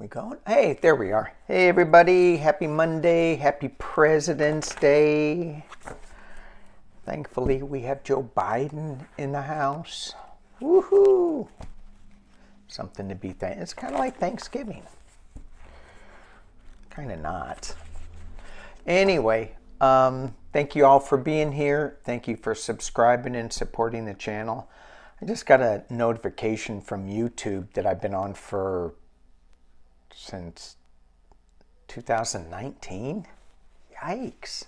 We going? Hey, there we are. Hey, everybody. Happy Monday. Happy President's Day. Thankfully, we have Joe Biden in the house. Woohoo! Something to be thankful. It's kind of like Thanksgiving. Kind of not. Anyway, thank you all for being here. Thank you for subscribing and supporting the channel. I just got a notification from YouTube that I've been on since 2019. Yikes.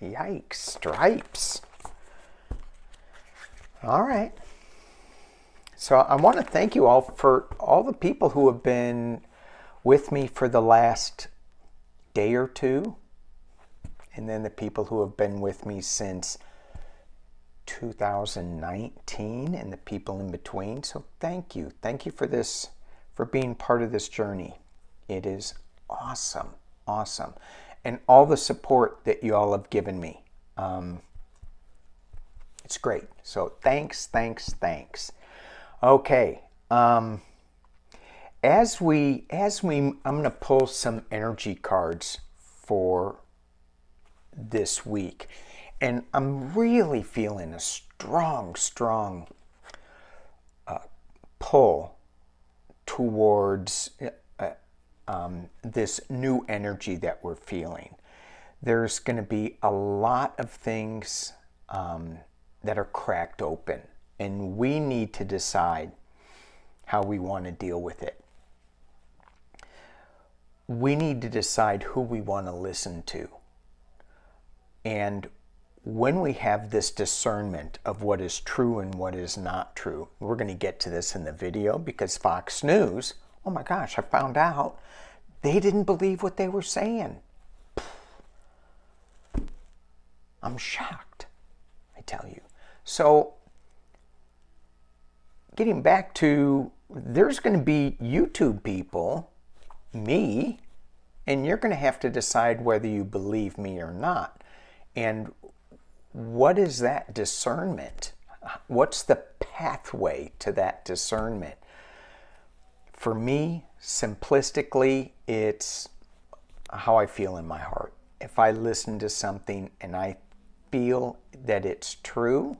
Yikes. Stripes. All right. So I want to thank you all for all the people who have been with me for the last day or two, and then the people who have been with me since 2019 and the people in between. So thank you. Thank you for this, for being part of this journey. It is awesome. Awesome. And all the support that you all have given me. It's great. So thanks. Okay. I'm going to pull some energy cards for this week. And I'm really feeling a strong pull towards this new energy that we're feeling. There's going to be a lot of things that are cracked open, and we need to decide how we want to deal with it. We need to decide who we want to listen to. And when we have this discernment of what is true and what is not true, we're going to get to this in the video because Fox News, oh my gosh, I found out they didn't believe what they were saying. I'm shocked, I tell you. So, getting back to, there's going to be YouTube people, me, and you're going to have to decide whether you believe me or not. And what is that discernment? What's the pathway to that discernment? For me, simplistically, it's how I feel in my heart. If I listen to something and I feel that it's true,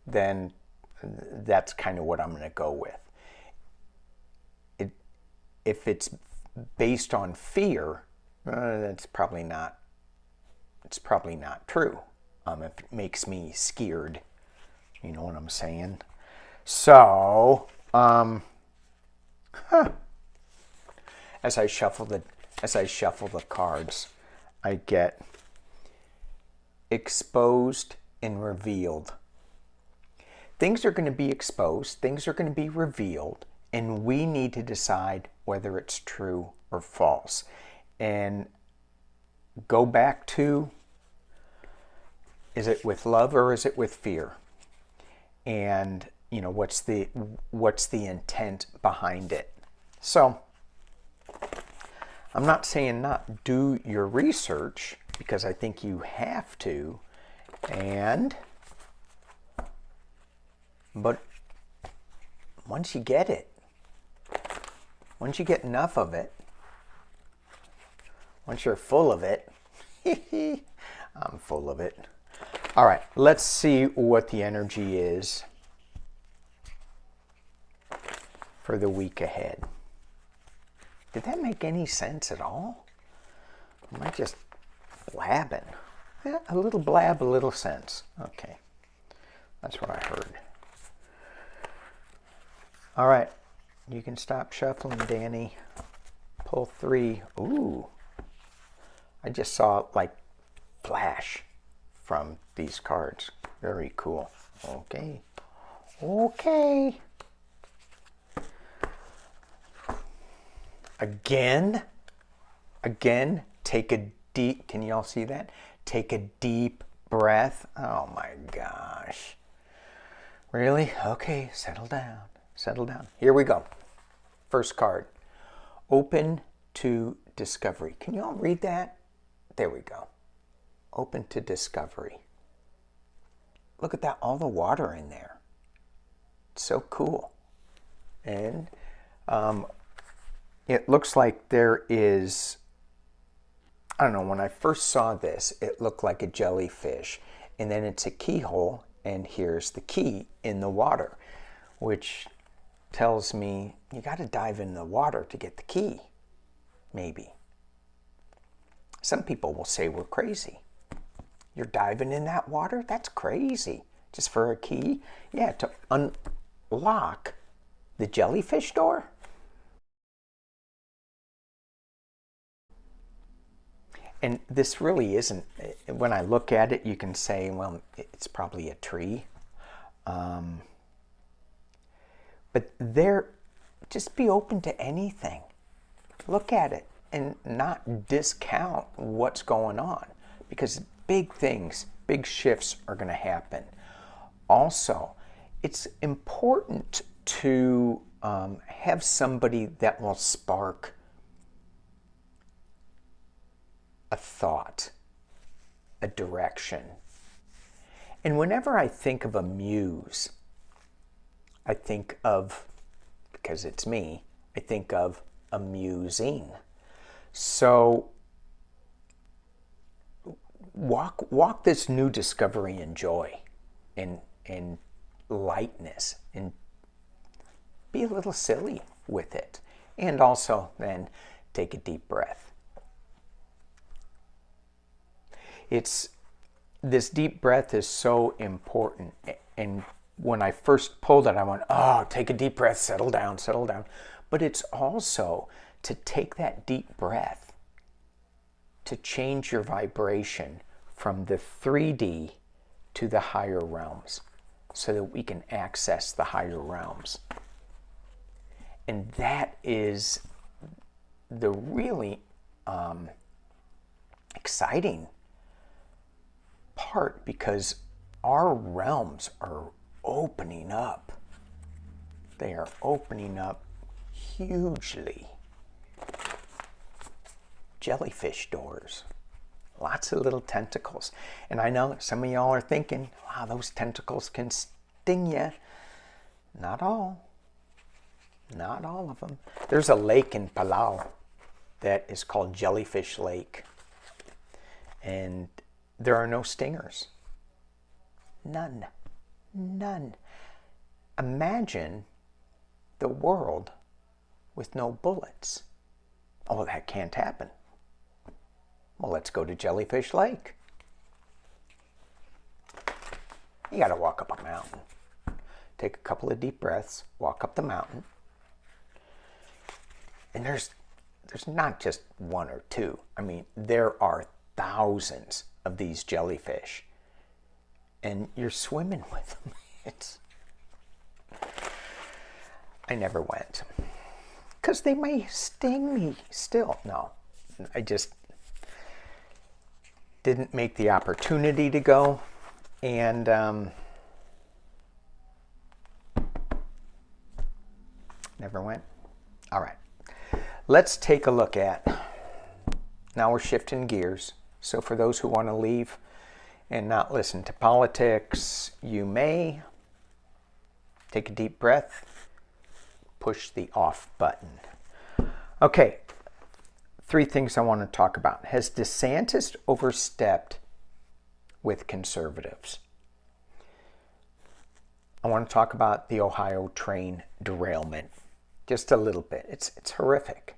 then that's kind of what I'm going to go with. If it's based on fear, that's probably not. It's probably not true. If it makes me scared, you know what I'm saying. So, as I shuffle the cards, I get exposed and revealed. Things are going to be exposed, things are going to be revealed, and we need to decide whether it's true or false. And go back to, is it with love or is it with fear? And, you know, what's the intent behind it? So, I'm not saying not do your research, because I think you have to, but once you get it, once you get enough of it, once you're full of it, I'm full of it. All right, let's see what the energy is for the week ahead. Did that make any sense at all? Am I just blabbing? Yeah, a little blab, a little sense. Okay, that's what I heard. All right, you can stop shuffling, Danny. Pull 3. Ooh, I just saw like flash from these cards. Very cool. Okay. Again, take a deep, can you all see that? Take a deep breath. Oh my gosh. Really? Okay, settle down. Here we go. First card. Open to discovery. Can you all read that? There we go. Open to discovery. Look at that, all the water in there. It's so cool. And it looks like there is, I don't know, when I first saw this, it looked like a jellyfish. And then it's a keyhole, and here's the key in the water, which tells me you got to dive in the water to get the key, maybe. Some people will say we're crazy. You're diving in that water? That's crazy. Just for a key? Yeah, to unlock the jellyfish door? And this really isn't, when I look at it, you can say, well, it's probably a tree. But just be open to anything. Look at it and not discount what's going on, because big things, big shifts are going to happen. Also, it's important to have somebody that will spark a thought, a direction. And whenever I think of a muse, I think of, because it's me, I think of amusing. So walk this new discovery in joy and lightness, and be a little silly with it. And also then take a deep breath. This deep breath is so important. And when I first pulled it, I went, oh, take a deep breath, settle down, settle down. But it's also to take that deep breath to change your vibration from the 3D to the higher realms, so that we can access the higher realms. And that is the really exciting part, because our realms are opening up. They are opening up hugely. Jellyfish doors. Lots of little tentacles. And I know some of y'all are thinking, wow, those tentacles can sting you. Not all. Not all of them. There's a lake in Palau that is called Jellyfish Lake. And there are no stingers. None. None. Imagine the world with no bullets. Oh, that can't happen. Well, let's go to Jellyfish Lake. You got to walk up a mountain. Take a couple of deep breaths, walk up the mountain. And there's not just one or two. I mean, there are thousands of these jellyfish. And you're swimming with them. I never went. Because they may sting me still. No, I just didn't make the opportunity to go. And never went. All right. Let's take a look at, now we're shifting gears. So for those who want to leave and not listen to politics, you may take a deep breath, push the off button. Okay, 3 things I want to talk about. Has DeSantis overstepped with conservatives? I want to talk about the Ohio train derailment just a little bit. It's horrific.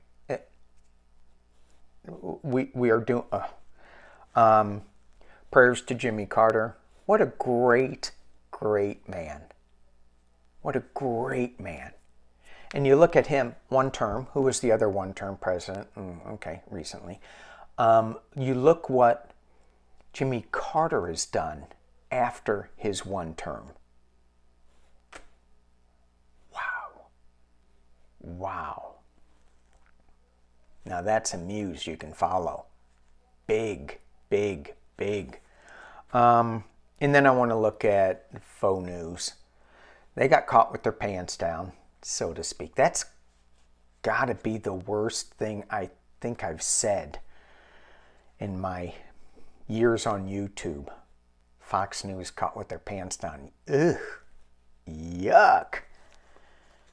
We are doing prayers to Jimmy Carter. What a great man. What a great man. And you look at him, one term. Who was the other one-term president? Okay, recently. You look what Jimmy Carter has done after his one term. Wow. Now that's a muse you can follow. Big. And then I want to look at faux news. They got caught with their pants down, so to speak. That's got to be the worst thing I think I've said in my years on YouTube. Fox News caught with their pants down. Ugh. Yuck.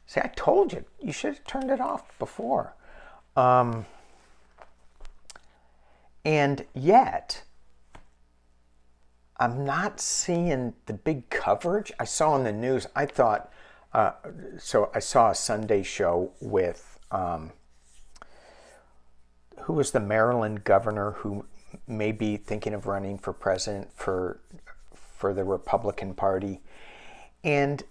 See, I told you. You should have turned it off before. And yet, I'm not seeing the big coverage. I saw in the news, I thought, so I saw a Sunday show with, who was the Maryland governor who may be thinking of running for president for the Republican Party. And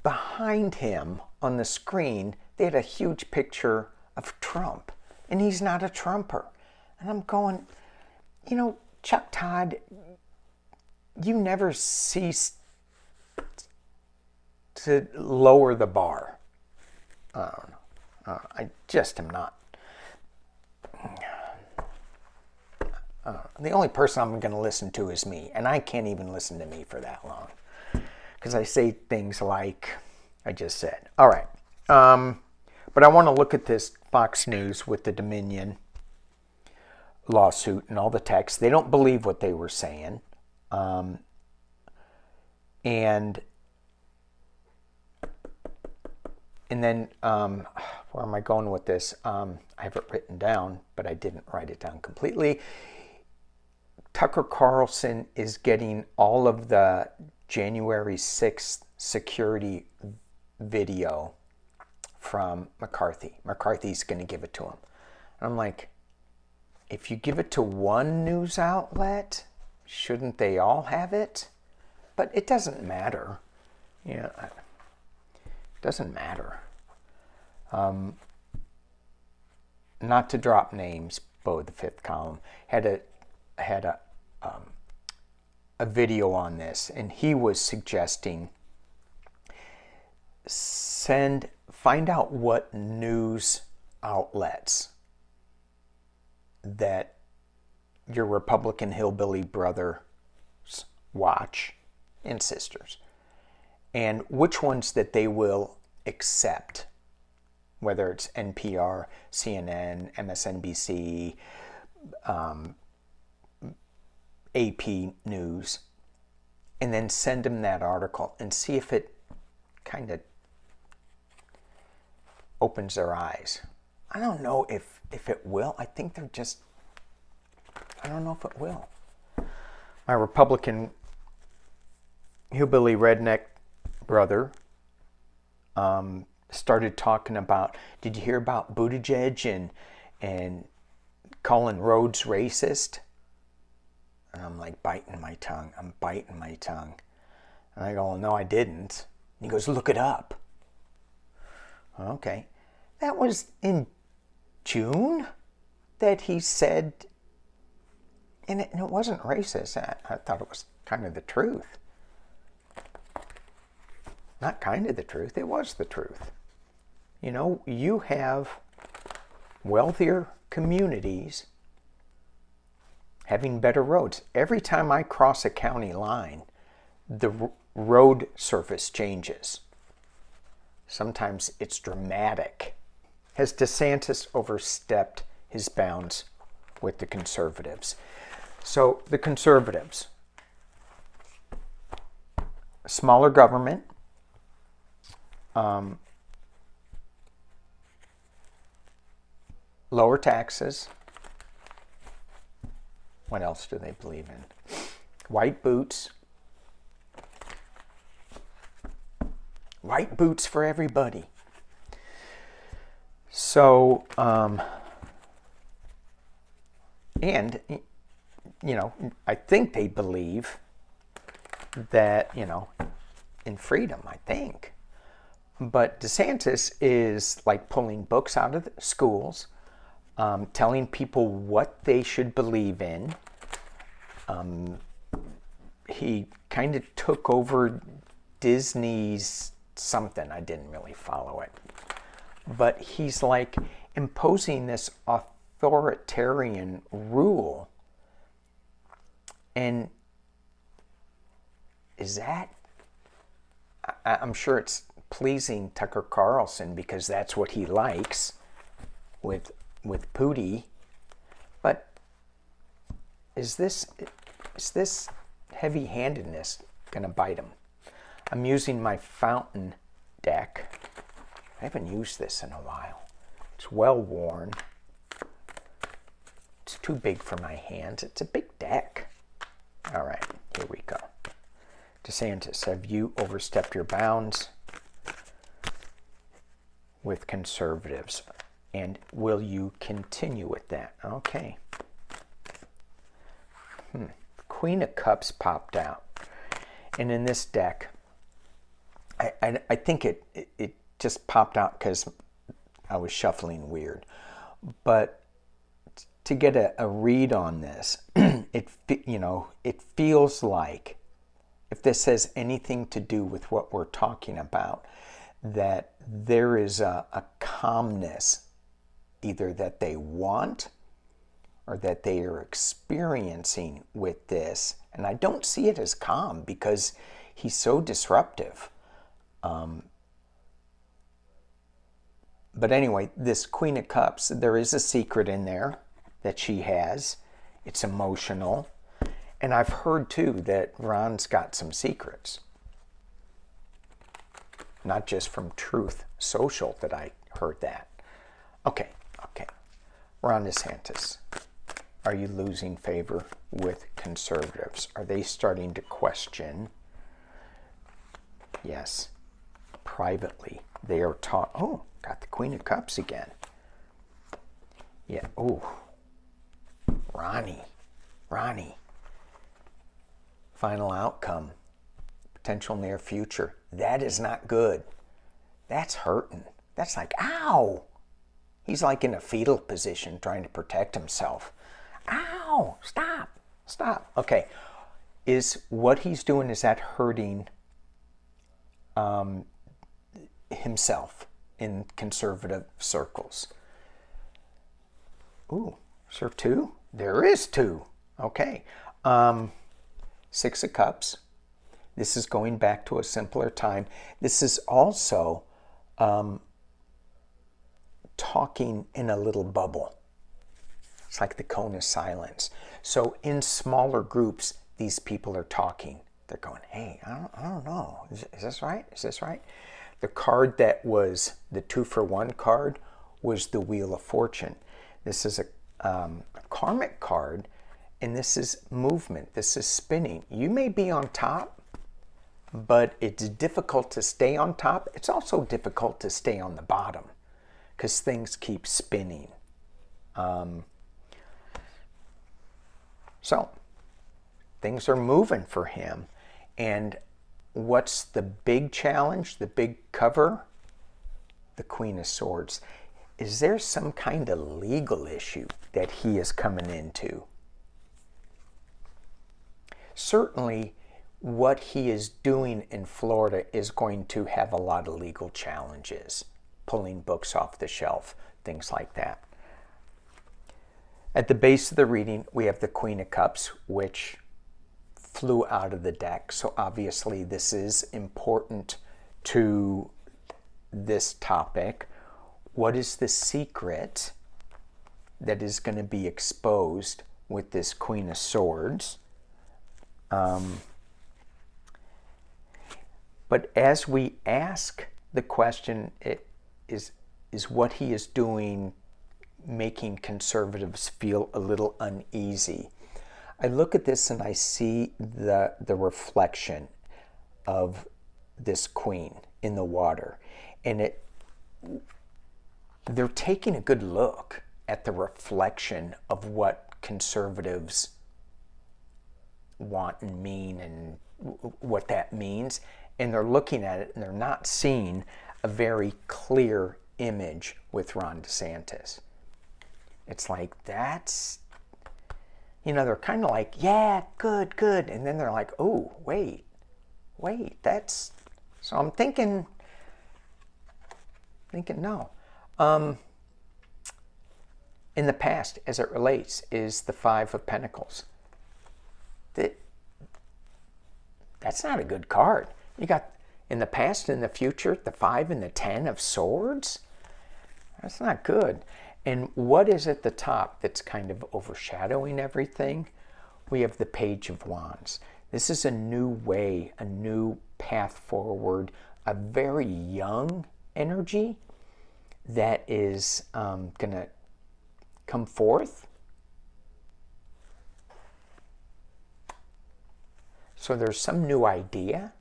behind him on the screen, they had a huge picture of Trump. And he's not a Trumper. And I'm going, you know, Chuck Todd, you never cease to lower the bar. I just am not. The only person I'm going to listen to is me, and I can't even listen to me for that long because I say things like I just said. All right, but I want to look at this Fox News with the Dominion lawsuit and all the text. They don't believe what they were saying, and then where am I going with this? I have it written down, but I didn't write it down completely. Tucker Carlson is getting all of the January 6th security video from McCarthy. McCarthy's going to give it to him. And I'm like, if you give it to one news outlet, shouldn't they all have it? But it doesn't matter. Yeah, it doesn't matter. Not to drop names, Bo, the fifth column, had a video on this, and he was suggesting find out what news outlets that your Republican hillbilly brothers watch and sisters, and which ones that they will accept, whether it's NPR, CNN, MSNBC, AP News, and then send them that article and see if it kind of opens their eyes. I don't know if it will. I think they're just, I don't know if it will. My Republican hillbilly redneck brother started talking about, did you hear about Buttigieg and calling Rhodes racist? And I'm like biting my tongue. And I go, no, I didn't. And he goes, look it up. Okay. That was in June that he said, and it wasn't racist. I thought it was kind of the truth. Not kind of the truth. It was the truth. You know, you have wealthier communities having better roads. Every time I cross a county line, the road surface changes. Sometimes it's dramatic. Has DeSantis overstepped his bounds with the conservatives? So the conservatives, smaller government, lower taxes. What else do they believe in? White boots. White boots for everybody. So, and, you know, I think they believe that, you know, in freedom, I think. But DeSantis is like pulling books out of the schools, telling people what they should believe in. He kind of took over Disney's something. I didn't really follow it. But he's like imposing this authoritarian rule. And is that, I'm sure it's pleasing Tucker Carlson because that's what he likes with Pootie. But is this heavy-handedness going to bite him? I'm using my fountain deck. I haven't used this in a while. It's well worn. too big for my hands. It's a big deck. All right, here we go. DeSantis, have you overstepped your bounds with conservatives? And will you continue with that? Okay. Queen of Cups popped out. And in this deck, I think it just popped out because I was shuffling weird. But to get a read on this, it feels like, if this has anything to do with what we're talking about, that there is a calmness, either that they want or that they are experiencing with this. And I don't see it as calm because he's so disruptive. But anyway, this Queen of Cups, there is a secret in there that she has. It's emotional. And I've heard too that Ron's got some secrets. Not just from Truth Social that I heard that. Okay. Ron DeSantis, are you losing favor with conservatives? Are they starting to question? Yes. Privately, they are taught. Oh, got the Queen of Cups again. Yeah. Oh, Ronnie. Final outcome. Potential near future. That is not good. That's hurting. That's like, ow. He's like in a fetal position trying to protect himself. Ow, stop. Okay, is what he's doing, is that hurting himself in conservative circles? Ooh, is there two? There is two. Okay. Six of Cups. This is going back to a simpler time. This is also talking in a little bubble. It's like the cone of silence. So in smaller groups, these people are talking. They're going, hey, I don't know. Is this right? Is this right? The card that was the 2-for-1 card was the Wheel of Fortune. This is a karmic card, and this is movement. This is spinning. You may be on top, but it's difficult to stay on top. It's also difficult to stay on the bottom because things keep spinning. So things are moving for him. And what's the big challenge, the big cover? The Queen of Swords. Is there some kind of legal issue that he is coming into? Certainly, what he is doing in Florida is going to have a lot of legal challenges. Pulling books off the shelf, things like that. At the base of the reading, we have the Queen of Cups, which flew out of the deck. So obviously this is important to this topic. What is the secret that is going to be exposed with this Queen of Swords? But as we ask the question, is what he is doing making conservatives feel a little uneasy? I look at this and I see the reflection of this queen in the water, and they're taking a good look at the reflection of what conservatives want and mean and what that means, and they're looking at it and they're not seeing a very clear image with Ron DeSantis. It's like, that's, they're kind of like, yeah, good. And then they're like, oh, wait, that's, so I'm thinking no. In the past, as it relates, is the 5 of Pentacles. That's not a good card. You got in the past and the future, the 5 and the 10 of Swords. That's not good. And what is at the top that's kind of overshadowing everything? We have the Page of Wands. This is a new way, a new path forward, a very young energy that is going to come forth So there's some new idea.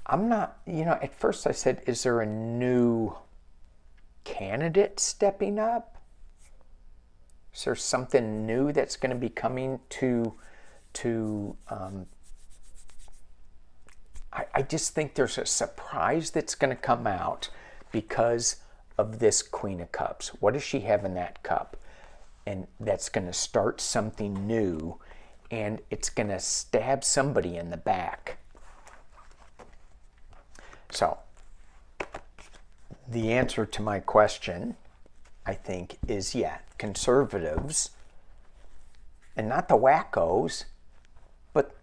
I'm not, at first I said, is there a new candidate stepping up? Is there something new that's going to be coming to I just think there's a surprise that's going to come out because of this Queen of Cups. What does she have in that cup? And that's going to start something new, and it's going to stab somebody in the back. So, the answer to my question, I think, is conservatives, and not the wackos, but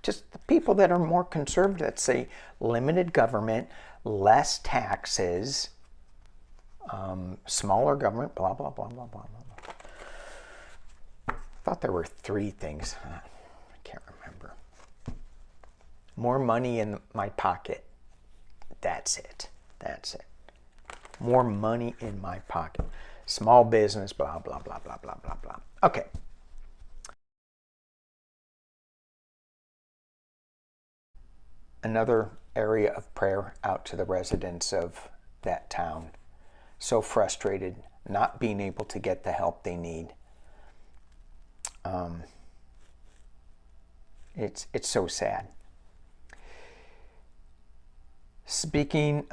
just the people that are more conservative, that say limited government, less taxes, smaller government, blah, blah, blah, blah, blah, blah. I thought there were 3 things. I can't remember. More money in my pocket. That's it. That's it. More money in my pocket. Small business, blah, blah, blah, blah, blah, blah, blah. Okay. Another area of prayer out to the residents of that town. So frustrated, not being able to get the help they need. It's so sad. Speaking,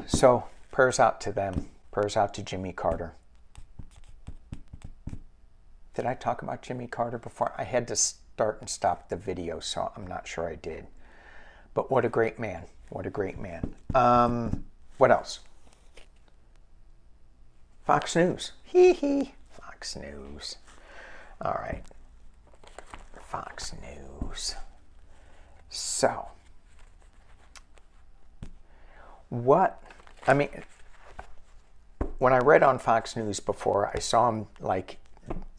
so prayers out to them. Prayers out to Jimmy Carter. Did I talk about Jimmy Carter before? I had to start and stop the video, so I'm not sure I did. But what a great man. What a great man. What else? Fox News. Hee hee. Fox News. All right. Fox News. So, when I read on Fox News before, I saw him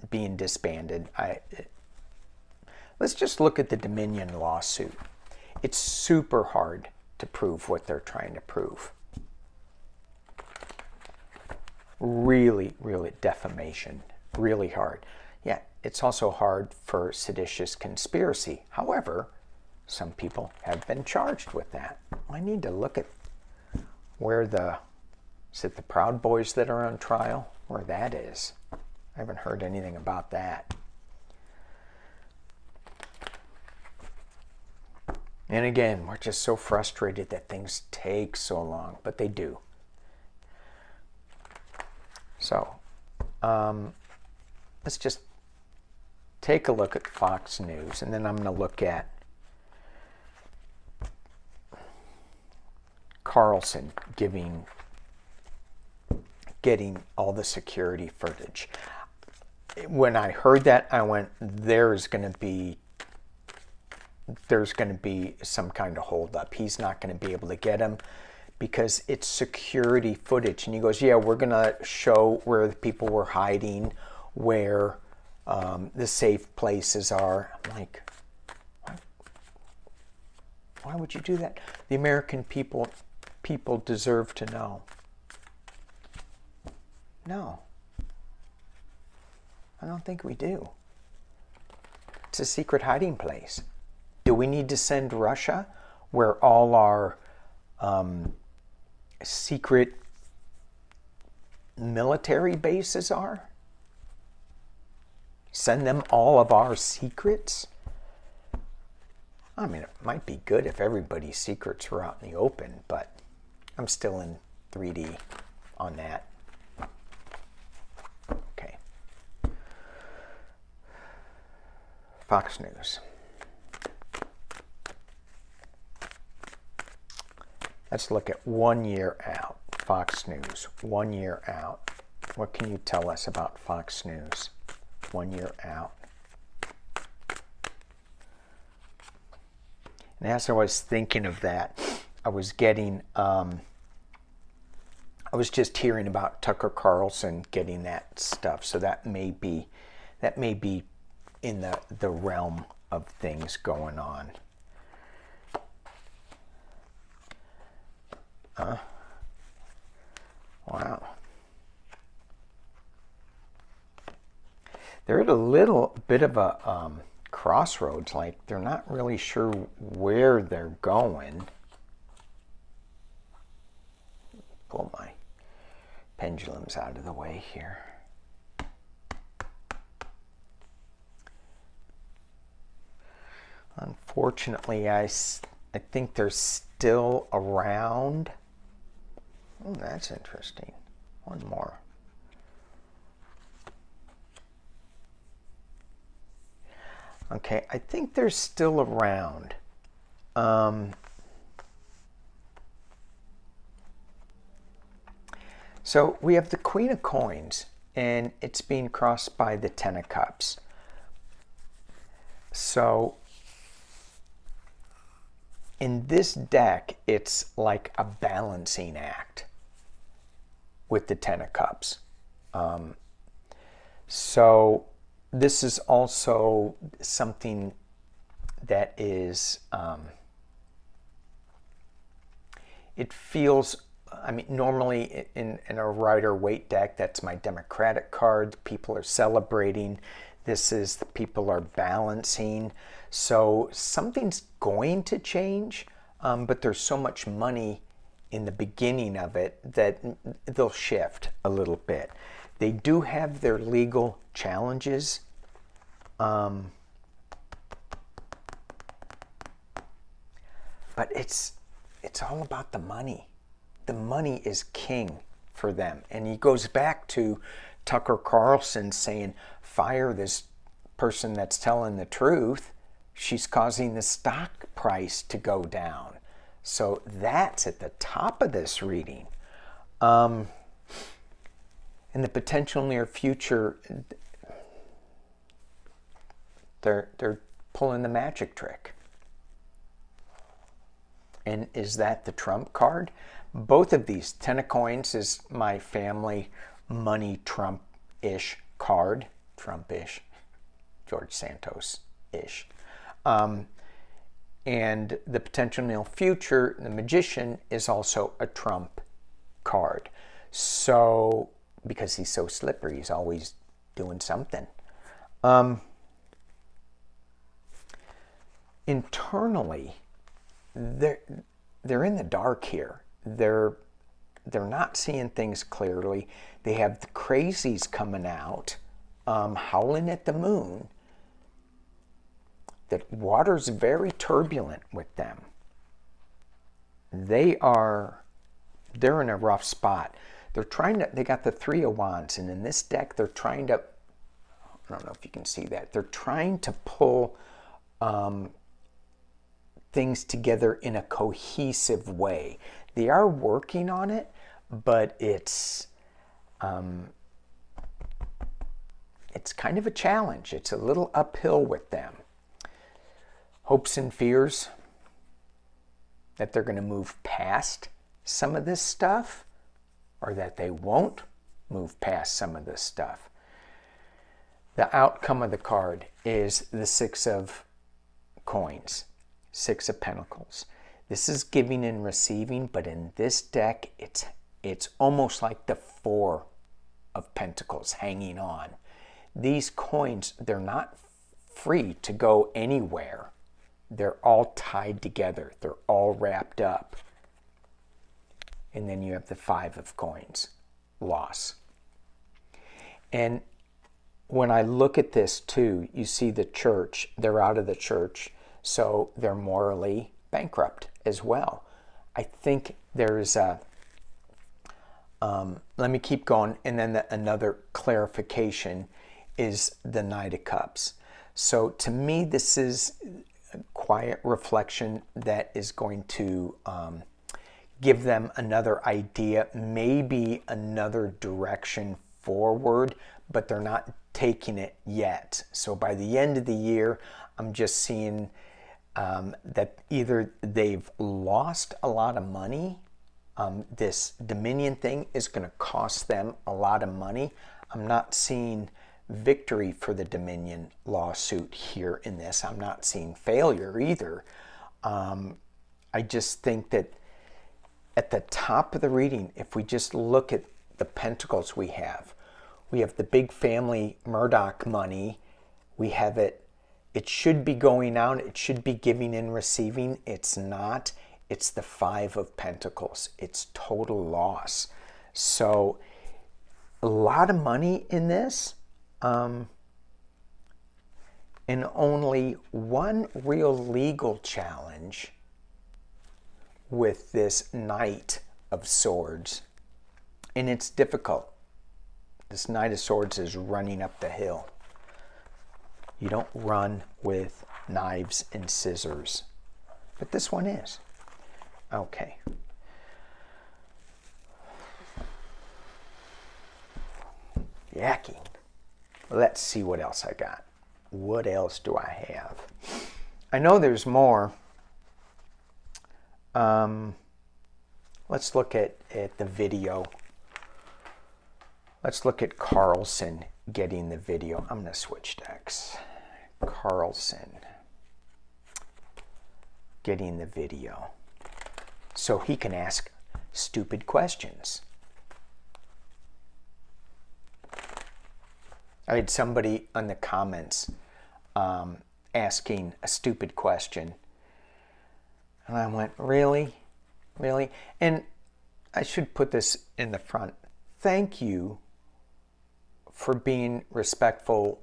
being disbanded. Let's just look at the Dominion lawsuit. It's super hard to prove what they're trying to prove. Really, really, defamation, really hard. Yeah, it's also hard for seditious conspiracy. However, some people have been charged with that. I need to look at where is it the Proud Boys that are on trial? Where that is. I haven't heard anything about that. And again, we're just so frustrated that things take so long, but they do. So, let's just take a look at Fox News, and then I'm going to look at Carlson getting all the security footage. When I heard that, I went, there's going to be some kind of holdup. He's not going to be able to get him because it's security footage. And he goes, yeah, we're going to show where the people were hiding, where the safe places are. I'm like, why would you do that? The American people deserve to know. No. I don't think we do. It's a secret hiding place. Do we need to send Russia where all our secret military bases are? Send them all of our secrets? I mean, it might be good if everybody's secrets were out in the open, but I'm still in 3D on that. Okay. Fox News. Let's look at 1 year out. Fox News, 1 year out. What can you tell us about Fox News? 1 year out. And as I was thinking of that, I was just hearing about Tucker Carlson getting that stuff. So that may be in the realm of things going on. Wow. They're at a little bit of a crossroads, like they're not really sure where they're going. Pull my pendulums out of the way here. Unfortunately, I think they're still around. Oh, that's interesting. One more. Okay, I think they're still around. So we have the Queen of Coins, and it's being crossed by the Ten of Cups. So in this deck, it's like a balancing act with the Ten of Cups. So this is also something that is, it feels, I mean, normally in a Rider-Waite deck, that's my Democratic card. People are celebrating. This is the people are balancing. So something's going to change, but there's so much money in the beginning of it that they'll shift a little bit. They do have their legal challenges. But it's all about the money. The money is king for them. And he goes back to Tucker Carlson saying, fire this person that's telling the truth. She's causing the stock price to go down. So that's at the top of this reading. In the potential near future, they're pulling the magic trick. And is that the trump card? Both of these, Ten of Coins is my family money Trump-ish card. Trump-ish. George Santos-ish. And the potential near future, the Magician, is also a Trump card. So, because he's so slippery, he's always doing something. Internally, they're in the dark here. They're not seeing things clearly. They have the crazies coming out, howling at the moon. The water's very turbulent with them. They're in a rough spot. They got the Three of Wands, and in this deck, they're trying to, I don't know if you can see that, they're trying to pull things together in a cohesive way. They are working on it, but it's kind of a challenge. It's a little uphill with them. Hopes and fears that they're going to move past some of this stuff, or that they won't move past some of this stuff. The outcome of the card is the Six of Coins, Six of Pentacles. This is giving and receiving, but in this deck, it's almost like the Four of Pentacles hanging on. These coins, they're not free to go anywhere. They're all tied together. They're all wrapped up. And then you have the Five of Coins, loss. And when I look at this too, you see the church, they're out of the church, so they're morally bankrupt as well. I think there's a, let me keep going, and then another clarification is the Knight of Cups. So to me, this is a quiet reflection that is going to give them another idea, maybe another direction forward, but they're not taking it yet. So by the end of the year, I'm just seeing that either they've lost a lot of money, this Dominion thing is going to cost them a lot of money. I'm not seeing victory for the Dominion lawsuit here in this. I'm not seeing failure either. I just think that at the top of the reading, if we just look at the pentacles we have the big family Murdoch money. We have it It should be going out. It should be giving and receiving. It's not. It's the Five of Pentacles. It's total loss. So a lot of money in this, and only one real legal challenge with this Knight of Swords. And it's difficult. This Knight of Swords is running up the hill. You don't run with knives and scissors. But this one is. Okay. Yucky. Let's see what else I got. What else do I have? I know there's more. Let's look at the video. Let's look at Carlson getting the video. I'm going to switch decks. Carlson getting the video. So he can ask stupid questions. I had somebody in the comments asking a stupid question. And I went, really? Really? And I should put this in the front. Thank you for being respectful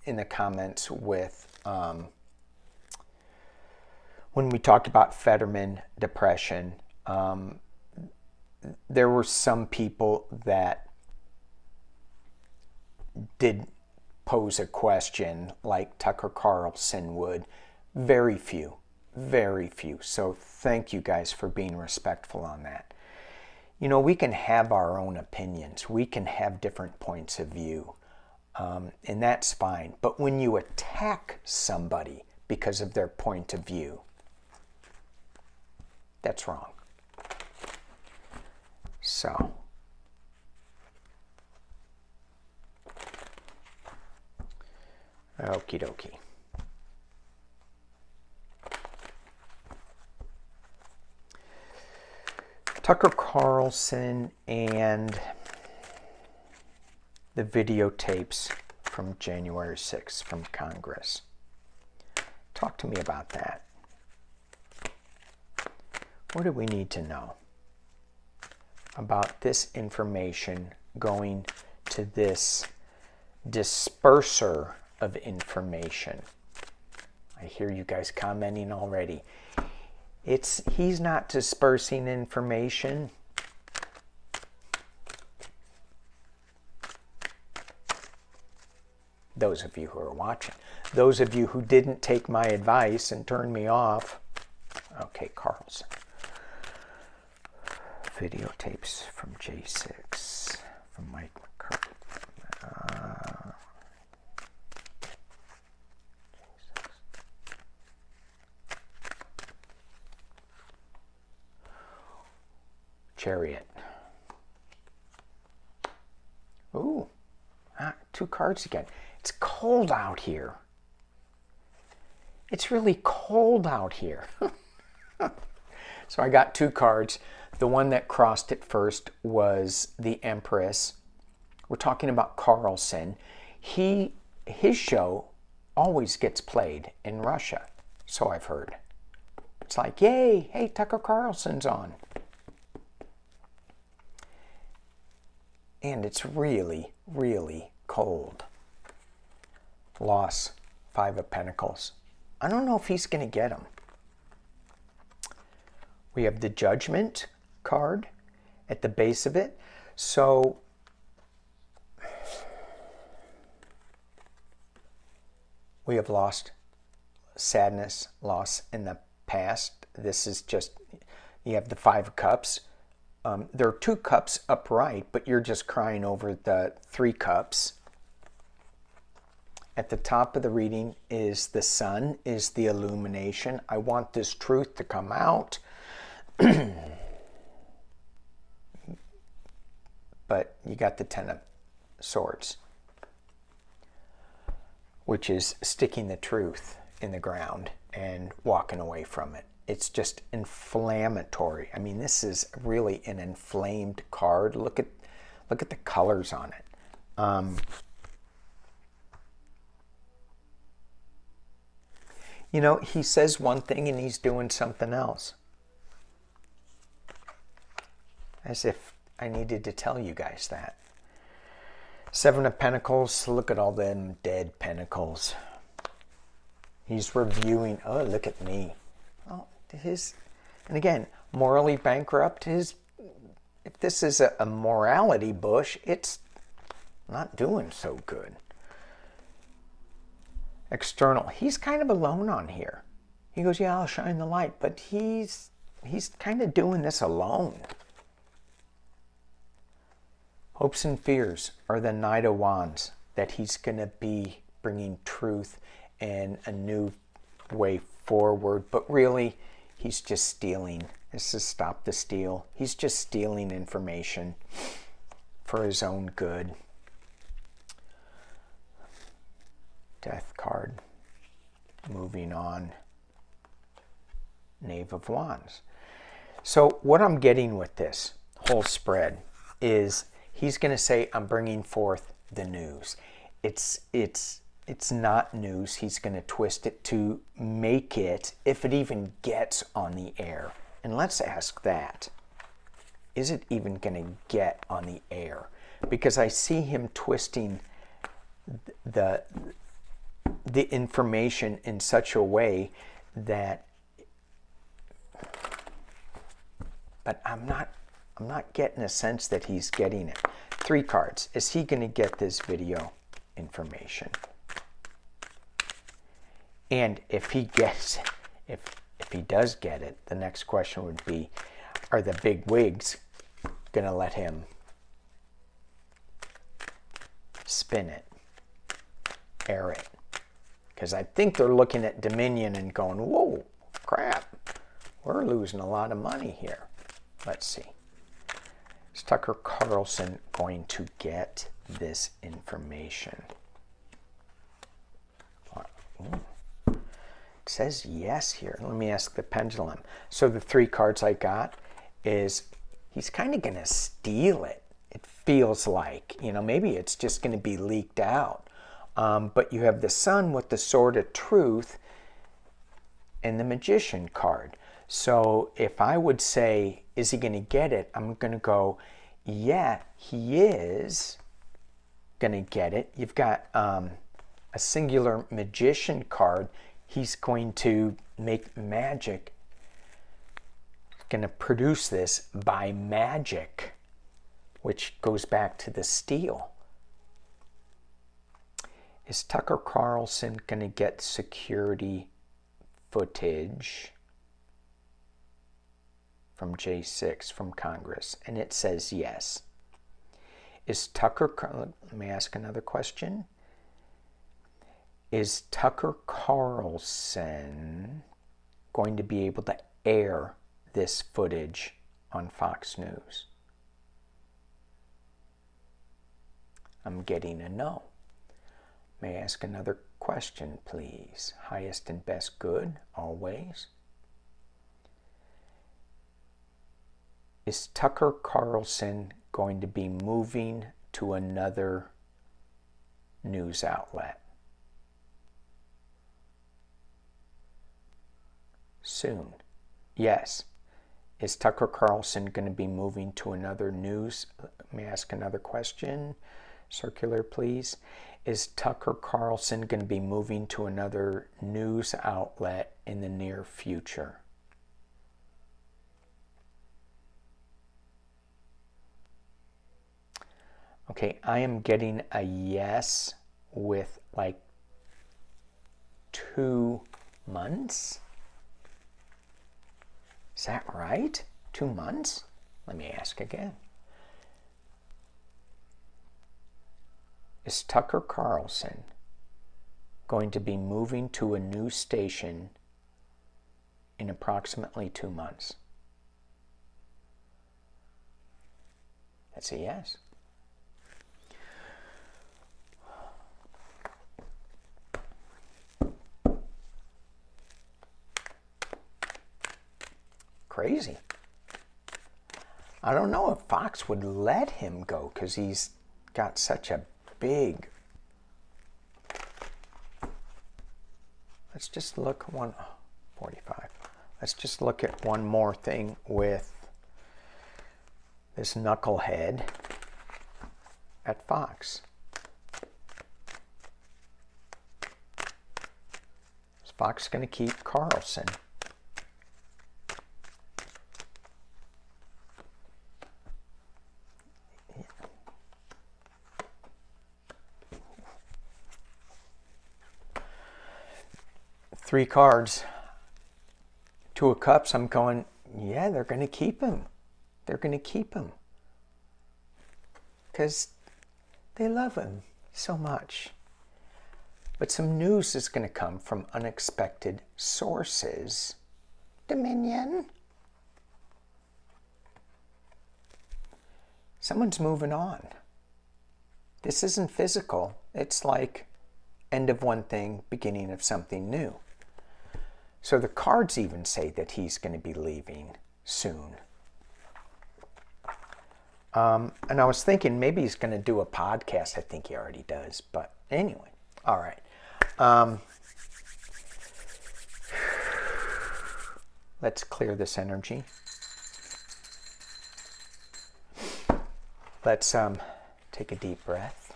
in the comments with when we talked about Fetterman depression. There were some people that did pose a question like Tucker Carlson would. Very few. Very few. So thank you guys for being respectful on that. You know, we can have our own opinions. We can have different points of view. And that's fine. But when you attack somebody because of their point of view, that's wrong. So, okie dokie. Tucker Carlson and the videotapes from January 6th from Congress. Talk to me about that. What do we need to know about this information going to this disperser of information? I hear you guys commenting already. He's not dispersing information. Those of you who are watching. Those of you who didn't take my advice and turned me off. Okay, Carlson. Videotapes from J6, from Mike McCarthy. Chariot. Ooh, two cards again. It's cold out here. It's really cold out here. So I got two cards. The one that crossed it first was the Empress. We're talking about Carlson. His show always gets played in Russia, so I've heard. It's like, yay, hey, Tucker Carlson's on. And it's really, really cold. Loss, Five of Pentacles. I don't know if he's going to get them. We have the Judgment card at the base of it. So we have lost sadness, loss in the past. This is just, you have the Five of Cups. There are two cups upright, but you're just crying over the three cups. At the top of the reading is the sun, is the illumination. I want this truth to come out. But you got the Ten of Swords, which is sticking the truth in the ground and walking away from it. It's just inflammatory. I mean, this is really an inflamed card. Look at the colors on it. You know, he says one thing and he's doing something else. As if I needed to tell you guys that. Seven of Pentacles, look at all them dead pentacles. He's reviewing, oh, look at me. Oh, and again, morally bankrupt, if this is a morality bush, it's not doing so good. External, he's kind of alone on here. He goes, yeah, I'll shine the light, but he's kind of doing this alone. Hopes and fears are the Knight of Wands, that he's going to be bringing truth and a new way forward, but really he's just stealing. This is stop the steal. He's just stealing information for his own good. Death card. Moving on. Knave of Wands. So what I'm getting with this whole spread is he's going to say, I'm bringing forth the news. It's not news. He's going to twist it to make it, if it even gets on the air. And let's ask that. Is it even going to get on the air? Because I see him twisting the information in such a way that, but I'm not getting a sense that he's getting it. 3 cards. Is he going to get this video information? And if he gets, if he does get it, the next question would be, are the big wigs going to let him spin it, air it? Because I think they're looking at Dominion and going, whoa, crap, we're losing a lot of money here. Let's see. Is Tucker Carlson going to get this information? It says yes here. Let me ask the pendulum. So the 3 cards I got is he's kind of going to steal it. It feels like, you know, maybe it's just going to be leaked out. But you have the Sun with the Sword of Truth and the Magician card. So if I would say, is he going to get it? I'm going to go, yeah, he is going to get it. You've got a singular Magician card. He's going to make magic. He's going to produce this by magic, which goes back to the steal. Is Tucker Carlson going to get security footage from J6 from Congress? And it says yes. Is Tucker, let me ask another question. Is Tucker Carlson going to be able to air this footage on Fox News? I'm getting a no. May I ask another question, please? Highest and best good, always. Is Tucker Carlson going to be moving to another news outlet soon? Yes. Is Tucker Carlson going to be moving to another news? May I ask another question? Circular, please. Is Tucker Carlson going to be moving to another news outlet in the near future? Okay, I am getting a yes with like 2 months. Is that right? 2 months? Let me ask again. Is Tucker Carlson going to be moving to a new station in approximately 2 months? That's a yes. Crazy. I don't know if Fox would let him go because he's got such a big... let's just look 145. Let's just look at one more thing with this knucklehead at Fox. Is Fox going to keep Carlson? Three cards, two of cups. I'm going, yeah, they're going to keep him. They're going to keep him. Because they love him so much. But some news is going to come from unexpected sources. Dominion. Someone's moving on. This isn't physical. It's like end of one thing, beginning of something new. So the cards even say that he's going to be leaving soon. And I was thinking maybe he's going to do a podcast. I think he already does. But anyway, all right. Let's clear this energy. Let's take a deep breath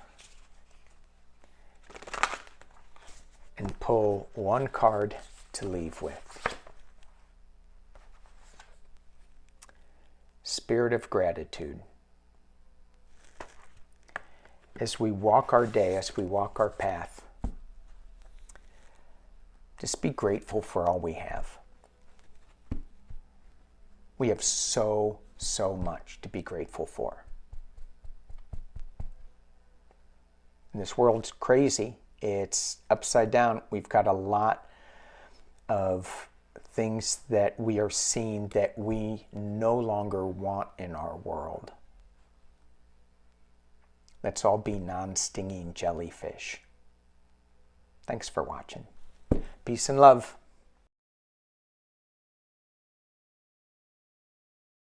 and pull one card to leave with. Spirit of gratitude. As we walk our day, as we walk our path, just be grateful for all we have. We have so much to be grateful for. And this world's crazy. It's upside down. We've got a lot of things that we are seeing that we no longer want in our world. Let's all be non-stinging jellyfish. Thanks for watching. Peace and love.